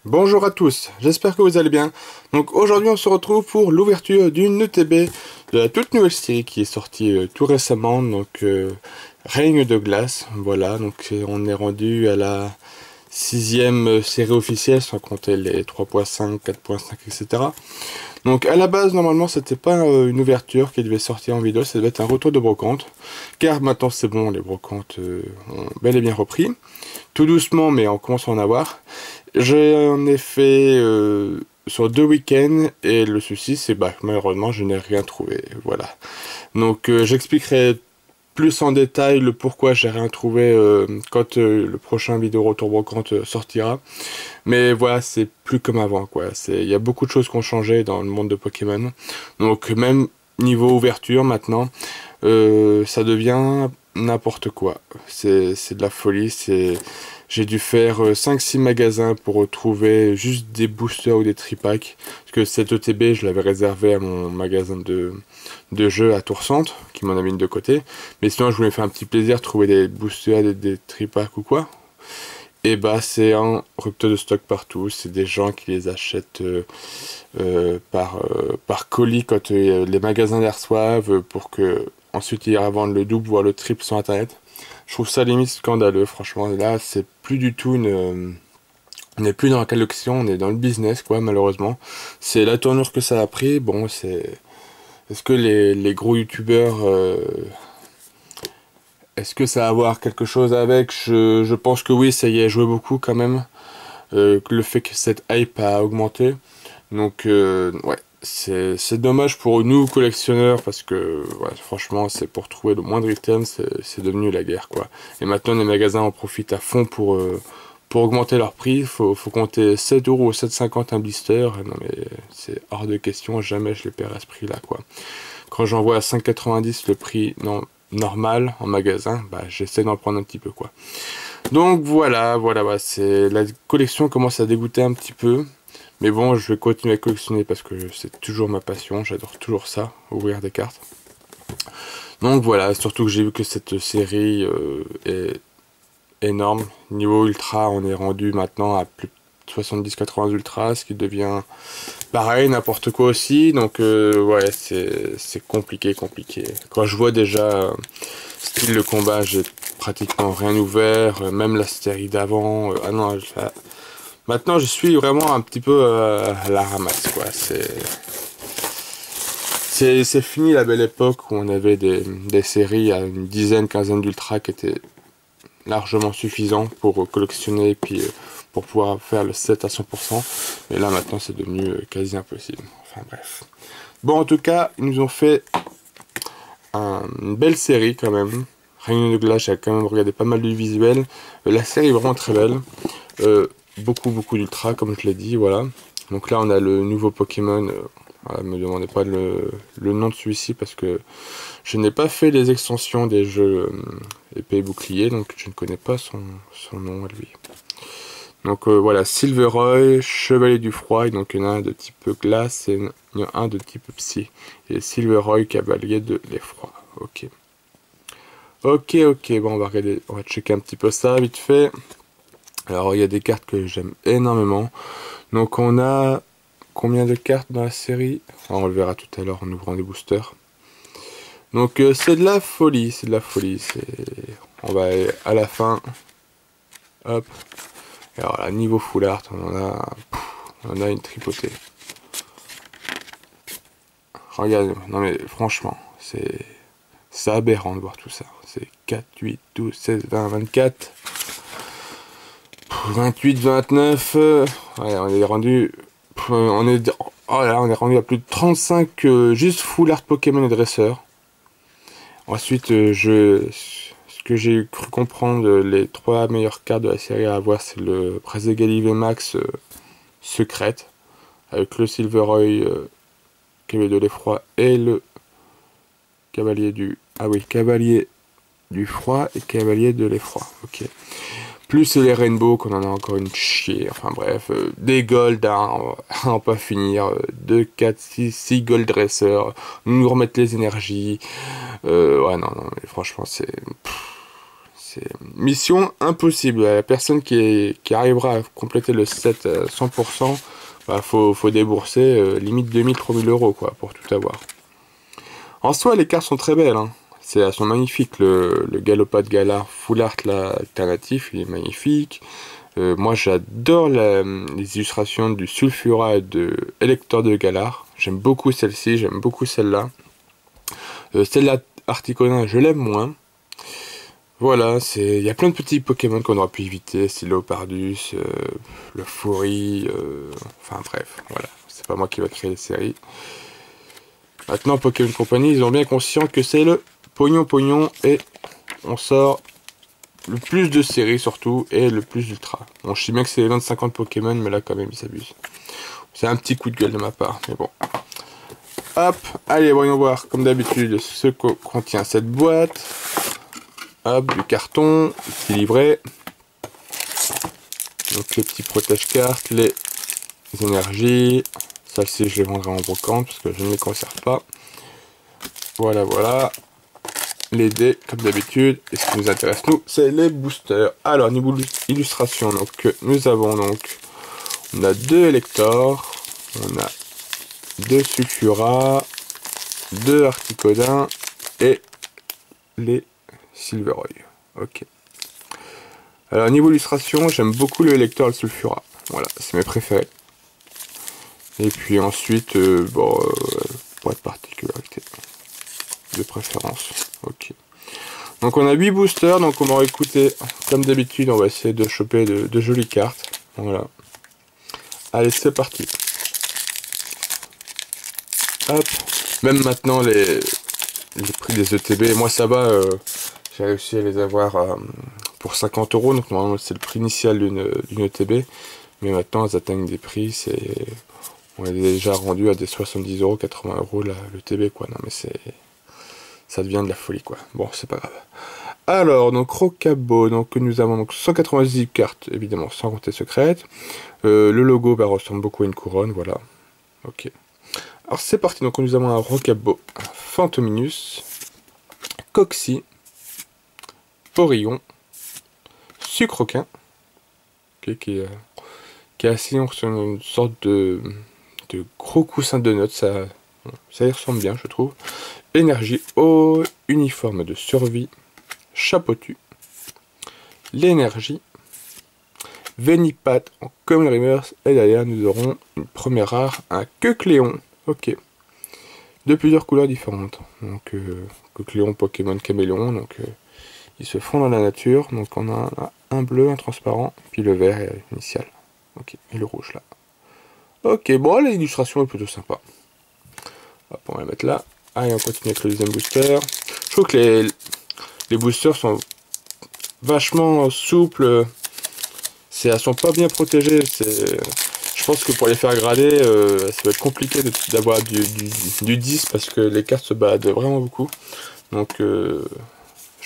Bonjour à tous, j'espère que vous allez bien. Donc aujourd'hui on se retrouve pour l'ouverture d'une ETB de la toute nouvelle série qui est sortie tout récemment, Règne de glace, voilà, on est rendu à la sixième série officielle sans compter les 3.5, 4.5, etc. Donc à la base normalement c'était pas une ouverture qui devait sortir en vidéo, ça devait être un retour de brocante, car maintenant c'est bon, les brocantes ont bel et bien repris, tout doucement mais on commence à en avoir. J'en ai fait sur 2 week-ends et le souci c'est que malheureusement je n'ai rien trouvé. Voilà. J'expliquerai plus en détail le pourquoi j'ai rien trouvé quand le prochain vidéo retour brocante sortira. Mais voilà, c'est plus comme avant quoi. Il y a beaucoup de choses qui ont changé dans le monde de Pokémon. Donc même niveau ouverture maintenant, ça devient n'importe quoi. C'est de la folie, j'ai dû faire 5-6 magasins pour retrouver juste des boosters ou des tripacks. Parce que cette ETB, je l'avais réservé à mon magasin de jeux à Tour Centre, qui m'en avait mis de côté. Mais sinon, je voulais faire un petit plaisir, trouver des boosters, des tripacks ou quoi. Et bah, c'est un rupture de stock partout. C'est des gens qui les achètent par colis quand les magasins les reçoivent pour que ensuite ils revendent le double voire le triple sur internet. Je trouve ça limite scandaleux, franchement. Là, c'est plus du tout on n'est plus dans la collection, on est dans le business, quoi, malheureusement. C'est la tournure que ça a pris. Bon, c'est. Est-ce que les gros youtubeurs. Est-ce que ça va avoir quelque chose avec je pense que oui, ça y a joué beaucoup quand même. Le fait que cette hype a augmenté. Ouais, c'est dommage pour nous collectionneurs parce que ouais, franchement, c'est pour trouver le moindre item, c'est devenu la guerre quoi. Et maintenant, les magasins en profitent à fond pour augmenter leur prix. Faut compter 7 euros ou 7,50 un blister. Non mais c'est hors de question, jamais je les paierai à ce prix là quoi. Quand j'en vois à 5,90 le prix non, normal en magasin, bah j'essaie d'en prendre un petit peu quoi. Donc voilà, c'est la collection commence à dégoûter un petit peu. Mais bon, je vais continuer à collectionner parce que c'est toujours ma passion, j'adore toujours ça, ouvrir des cartes. Donc voilà, surtout que j'ai vu que cette série est énorme. Niveau ultra, on est rendu maintenant à plus de 70-80 ultra, ce qui devient pareil, n'importe quoi aussi. Ouais, c'est compliqué. Quand je vois déjà style de combat, j'ai pratiquement rien ouvert, même la série d'avant. Ah non, maintenant, je suis vraiment un petit peu à la ramasse, quoi. C'est fini la belle époque où on avait des séries à une dizaine, quinzaine d'ultras qui étaient largement suffisants pour collectionner et puis pour pouvoir faire le set à 100%. Et là, maintenant, c'est devenu quasi impossible. Enfin, bref. Bon, en tout cas, ils nous ont fait une belle série quand même. Règne de glace, j'ai quand même regardé pas mal de visuels. La série est vraiment très belle. Beaucoup d'ultra comme je l'ai dit, voilà. Donc là on a le nouveau Pokémon, voilà, me demandez pas le nom de celui-ci parce que je n'ai pas fait les extensions des jeux épée et bouclier, donc je ne connais pas son nom à lui. Voilà, Silveroy, Chevalier du Froid, et donc il y en a un de type glace et il y en a un de type psy. Et Silveroy, Cavalier de l'effroi, ok. Ok, bon on va regarder, on va checker un petit peu ça vite fait. Alors il y a des cartes que j'aime énormément. Donc on a combien de cartes dans la série? Enfin, on le verra tout à l'heure en ouvrant des boosters. C'est de la folie, On va aller à la fin. Hop. Et alors là, niveau full art, on en a une tripotée. Regarde, non mais franchement, c'est aberrant de voir tout ça. C'est 4, 8, 12, 16, 20, 24. 28, 29, ouais, on est rendu, on est, oh là, on est rendu à plus de 35 juste full art Pokémon et dresseur. Ensuite, ce que j'ai cru comprendre, les 3 meilleures cartes de la série à avoir, c'est le Brazegali VMAX secrète, avec le Silveroy, Cavalier de l'effroi, et le Cavalier du, ah oui, Cavalier du froid et Cavalier de l'effroi, ok. Plus les Rainbow, qu'on en a encore une chier. Enfin bref, des Gold à en pas finir. 2, 4, 6 Gold Dressers. Nous remettre les énergies. Ouais, non, mais franchement, c'est mission impossible. La personne qui arrivera à compléter le set à 100%, bah, faut débourser limite 2000-3000 euros quoi, pour tout avoir. En soi, les cartes sont très belles. Hein. Elles sont magnifiques. Le Galopade Galar Full Art là, alternatif, il est magnifique. Moi, j'adore les illustrations du Sulfura et de Elector de Galar. J'aime beaucoup celle-ci, j'aime beaucoup celle-là. Celle-là, Articonin, je l'aime moins. Voilà, il y a plein de petits Pokémon qu'on aurait pu éviter, Silopardus, le Foury, enfin bref, voilà. C'est pas moi qui va créer les séries. Maintenant, Pokémon Company, ils ont bien conscience que c'est le pognon et on sort le plus de séries surtout et le plus d'ultra. Bon, je sais bien que c'est 50 Pokémon, mais là quand même ils s'abusent. C'est un petit coup de gueule de ma part, mais bon. Hop, allez, voyons voir comme d'habitude ce que contient cette boîte. Hop, du carton, petit livret. Donc les petits protège-cartes, les énergies. Celle-ci je les vendrai en brocante parce que je ne les conserve pas. Voilà, voilà. Les dés, comme d'habitude. Et ce qui nous intéresse, nous, c'est les boosters. Alors, niveau illustration, donc, nous avons donc, on a 2 Elector, on a 2 Sulfura, 2 Articodin et les Silveroy. Ok. Alors, niveau illustration, j'aime beaucoup le Elector et le Sulfura. Voilà, c'est mes préférés. Et puis ensuite, bon, pas de particularité de préférence. Ok. Donc on a 8 boosters, donc on va écouter comme d'habitude, on va essayer de choper de jolies cartes. Voilà. Allez, c'est parti. Hop. Même maintenant les prix des ETB, moi ça va, j'ai réussi à les avoir pour 50 euros, donc normalement c'est le prix initial d'une ETB. Mais maintenant elles atteignent des prix, on est déjà rendu à des 70 euros, 80 euros l'ETB quoi. Non mais ça devient de la folie quoi. Bon, c'est pas grave. Alors, donc Rocabo, donc nous avons donc 190 cartes, évidemment, sans compter secrète. Le logo bah, ressemble beaucoup à une couronne, voilà. Ok. Alors c'est parti, donc nous avons un Rocabo, un Fantominus, Coxy, Porillon, Sucroquin, okay, qui est assis sur une sorte de gros coussin de notes, ça y ressemble bien, je trouve. Énergie au uniforme de survie, Chapeautu, l'énergie, Venipat en Common Reverse, et derrière nous aurons une première rare, un Kecléon, ok, de plusieurs couleurs différentes. Donc Kecléon, Pokémon Caméléon, donc ils se font dans la nature, donc on a un bleu, un transparent, puis le vert initial, ok, et le rouge là. Ok, bon, l'illustration est plutôt sympa. Hop, on va la mettre là. Allez, on continue avec le deuxième booster. Je trouve que les boosters sont vachement souples. Elles sont pas bien protégées. Je pense que pour les faire grader, ça va être compliqué d'avoir du 10 parce que les cartes se baladent vraiment beaucoup. Donc, je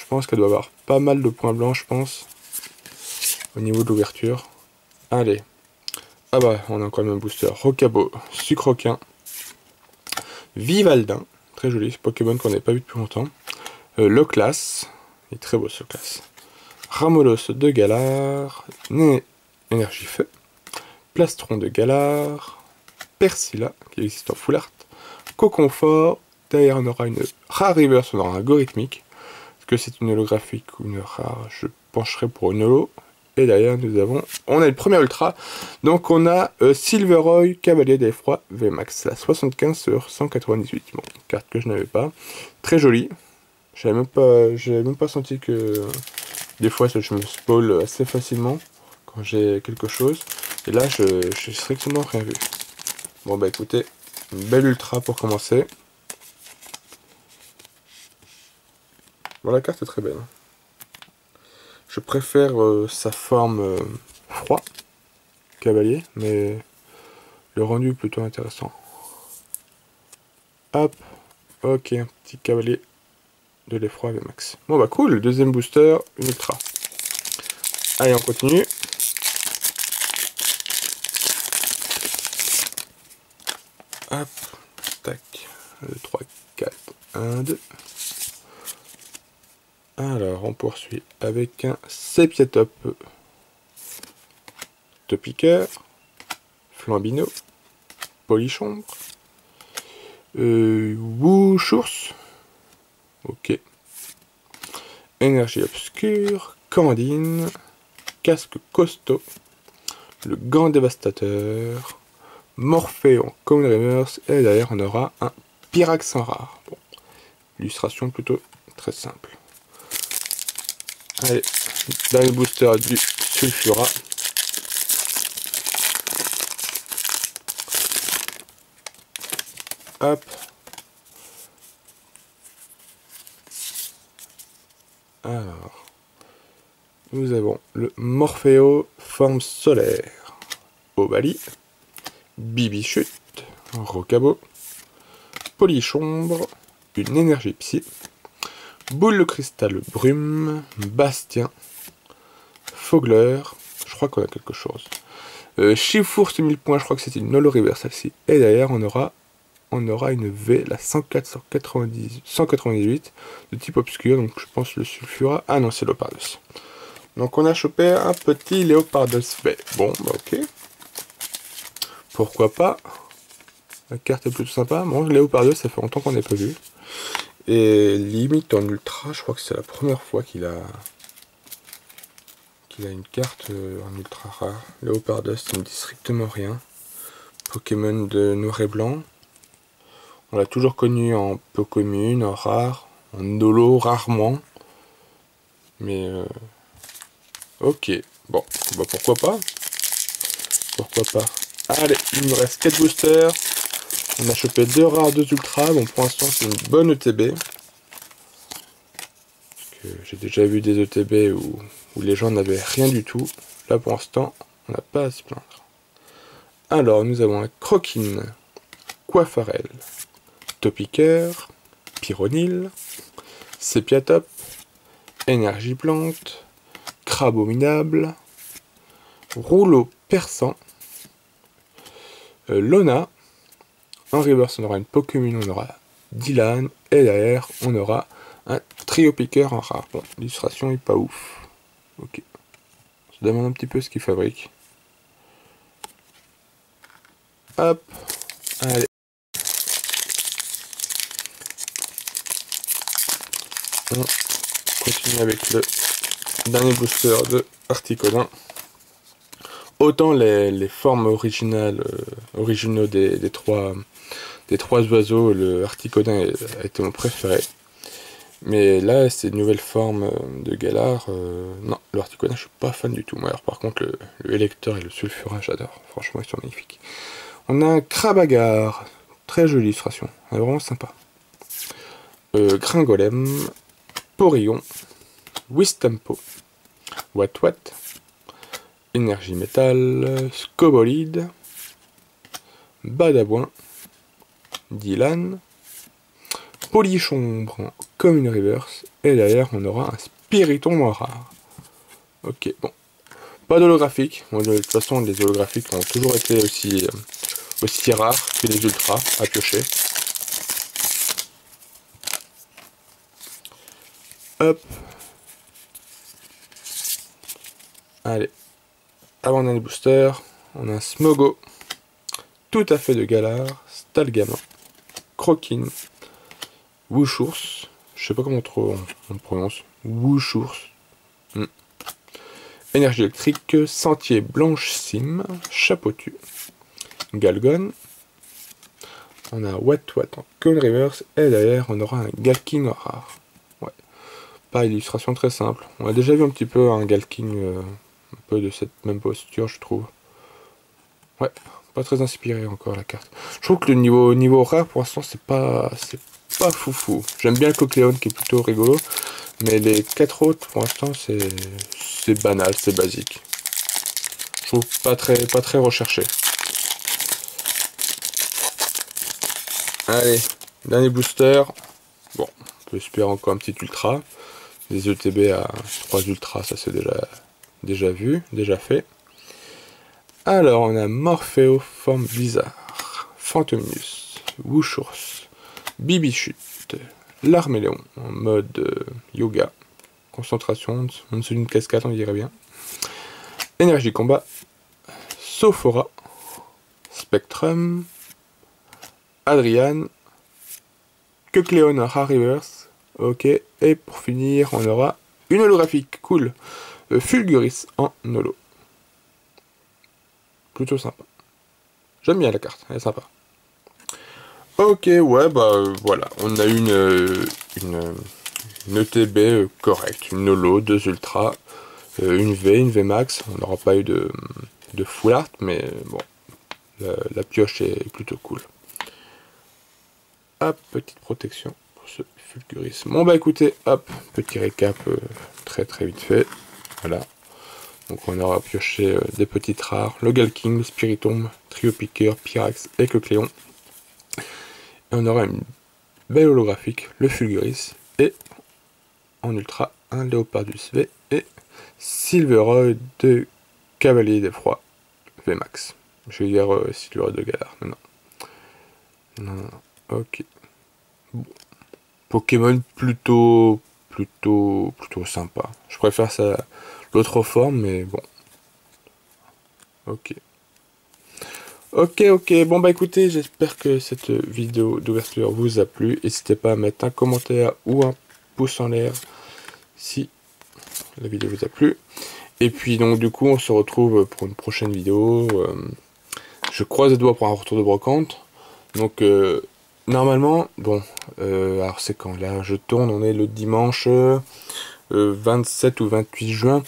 pense qu'elle doit avoir pas mal de points blancs, je pense, au niveau de l'ouverture. Allez. Ah bah, on a encore le même booster. Rocabo, Sucroquin, Vivaldin, très joli, ce Pokémon qu'on n'avait pas vu depuis longtemps. Loclas, il est très beau ce Loclas. Ramolos de Galar, Énergie Feu, Plastron de Galar, Persilla, qui existe en full art, Coconfort, derrière on aura une rare reverse, on aura un Gorithmique. Est-ce que c'est une holographique ou une rare? Je pencherai pour une holo. Et derrière on a le premier ultra, donc on a Silveroy, Cavalier d'Effroi, VMAX, la 75 sur 198, bon, carte que je n'avais pas, très jolie, j'avais même pas senti que des fois je me spoil assez facilement quand j'ai quelque chose, et là je strictement rien vu. Bon bah écoutez, une belle ultra pour commencer. Bon, la carte est très belle. Je préfère sa forme froid, cavalier, mais le rendu est plutôt intéressant. Hop, ok, un petit cavalier de l'effroi avec max. Bon bah cool, deuxième booster, une ultra. Allez, on continue. Hop, tac, 1, 2, 3, 4, 1, 2. Alors, on poursuit avec un Sepiatop, Topiqueur, Flambino, Polichombre, Wushours, ok, Énergie Obscure, Candine, Casque Costaud, le Gant Dévastateur, Morphée en Common Reverse, et derrière on aura un Pyrax en rare. Bon, illustration plutôt très simple. Allez, dernier booster du Sulfura. Hop. Alors, nous avons le Morpheo forme solaire, Ovali, Bibichute, Rocabo, Polichombre, une énergie psy, Boule de cristal brume, Bastien, Fogler, je crois qu'on a quelque chose. Chifours 1000 points, je crois que c'est une holo reverse celle-ci. Et derrière on aura une V, la 198 de type obscur, donc je pense le Sulfura. Ah non, c'est Léopardos. Donc on a chopé un petit Léopardos V. Bon, bah ok. Pourquoi pas. La carte est plutôt sympa. Bon, Léopardos, ça fait longtemps qu'on n'a pas vu. Et limite en ultra, je crois que c'est la première fois qu'il a une carte en ultra rare. Léopardos, ça me dit strictement rien. Pokémon de noir et blanc. On l'a toujours connu en peu commune, en rare, en holo rarement. Mais ok, bon, bah pourquoi pas. Pourquoi pas. Allez, il nous reste 4 boosters. On a chopé 2 rares, 2 ultras. Bon, pour l'instant, c'est une bonne ETB. J'ai déjà vu des ETB où les gens n'avaient rien du tout. Là, pour l'instant, on n'a pas à se plaindre. Alors, nous avons un Croquine, Coiffarel, Topiqueur, Pyronil, Sepiatop, Énergie Plante, Crabominable, Rouleau Perçant, Lona. En reverse, on aura une Pokémon, on aura Dylan, et derrière, on aura un Trio Piqueur en rare. Bon, l'illustration est pas ouf. Ok. On se demande un petit peu ce qu'il fabrique. Hop. Allez. On continue avec le dernier booster de Articodin. Autant les formes originaux des trois oiseaux, le Articodin a été mon préféré. Mais là, ces nouvelles formes de Galar, non, le Articodin, je suis pas fan du tout. Moi, alors, par contre, le Électeur et le Sulfurin, j'adore. Franchement, ils sont magnifiques. On a un Crabagar, très jolie illustration, elle est vraiment sympa. Gringolem, Porillon, Wistempo, Watwat, Énergie Métal, Scobolide, Badabouin, Dylan, Polichombre comme une reverse, et derrière on aura un Spiritomb rare. Ok, bon. Pas d'holographique, bon, de toute façon les holographiques ont toujours été aussi rares que les ultras à piocher. Hop. Allez. Avant d'un booster, on a un Smogo, tout à fait de Galar, Stalgamin, Croquine, Wushours, je sais pas comment on prononce, Wushours, Énergie électrique, Sentier Blanche Sim, Chapeautu, Galgon, on a Watwat en Common Reverse, et derrière on aura un Galking rare. Ouais. Pas illustration très simple. On a déjà vu un petit peu un Galking, un peu de cette même posture, je trouve. Ouais, pas très inspiré encore la carte. Je trouve que le niveau rare pour l'instant c'est pas foufou. J'aime bien le Coqueléon qui est plutôt rigolo, mais les 4 autres pour l'instant c'est banal, c'est basique. Je trouve pas très recherché. Allez, dernier booster. Bon, on peut espérer encore un petit ultra. Des ETB à 3 ultras, ça c'est déjà vu, déjà fait. Alors, on a Morpheo forme bizarre, Phantominus, Wushours, Bibichute, Larméléon en mode yoga, concentration, en dessous d'une cascade, on dirait bien. Énergie combat, Sophora, Spectrum, Adrian, Kecleon Rare Reverse, ok, et pour finir, on aura une holographique, cool, Fulguris en holo. Plutôt sympa. J'aime bien la carte, elle est sympa. Ok, ouais, bah voilà, on a une ETB correcte, une holo, 2 ultras, une V max, on n'aura pas eu de full art, mais bon, la pioche est plutôt cool. Hop, petite protection pour ce Fulguris. Bon bah écoutez, hop, petit récap très vite fait, voilà. Donc on aura pioché des petites rares, le Galking, le Spiritomb, Trio Piqueur, Pyrax et Kecleon. Et on aura une belle holographique, le Fulguris, et en ultra, un Léopardus V et Silveroid de Cavalier des Froids VMAX. Je vais dire Silveroid de Galar, non, ok. Bon. Pokémon plutôt sympa. Je préfère ça l'autre forme, mais bon. Ok. Ok, bon bah écoutez, j'espère que cette vidéo d'ouverture vous a plu. N'hésitez pas à mettre un commentaire ou un pouce en l'air si la vidéo vous a plu. Et puis donc du coup on se retrouve pour une prochaine vidéo. Je croise les doigts pour un retour de brocante. Donc normalement, bon, alors c'est quand là je tourne, on est le dimanche 27 ou 28 juin.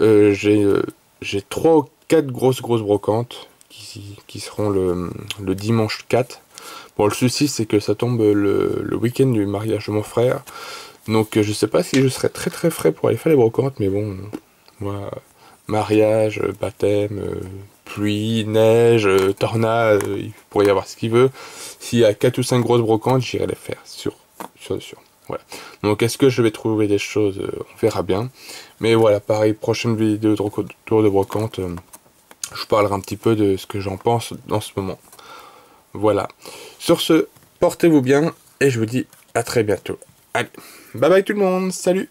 J'ai 3 ou 4 grosses brocantes qui seront le dimanche 4. Bon, le souci c'est que ça tombe le week-end du mariage de mon frère. Donc je sais pas si je serai très frais pour aller faire les brocantes, mais bon, moi, mariage, baptême, pluie, neige, tornade, il pourrait y avoir ce qu'il veut. S'il y a 4 ou 5 grosses brocantes, j'irai les faire, sûr. Voilà. Donc est-ce que je vais trouver des choses, on verra bien. Mais voilà, pareil, prochaine vidéo de retour de brocante, je parlerai un petit peu de ce que j'en pense dans ce moment. Voilà. Sur ce, portez-vous bien, et je vous dis à très bientôt. Allez, bye bye tout le monde, salut!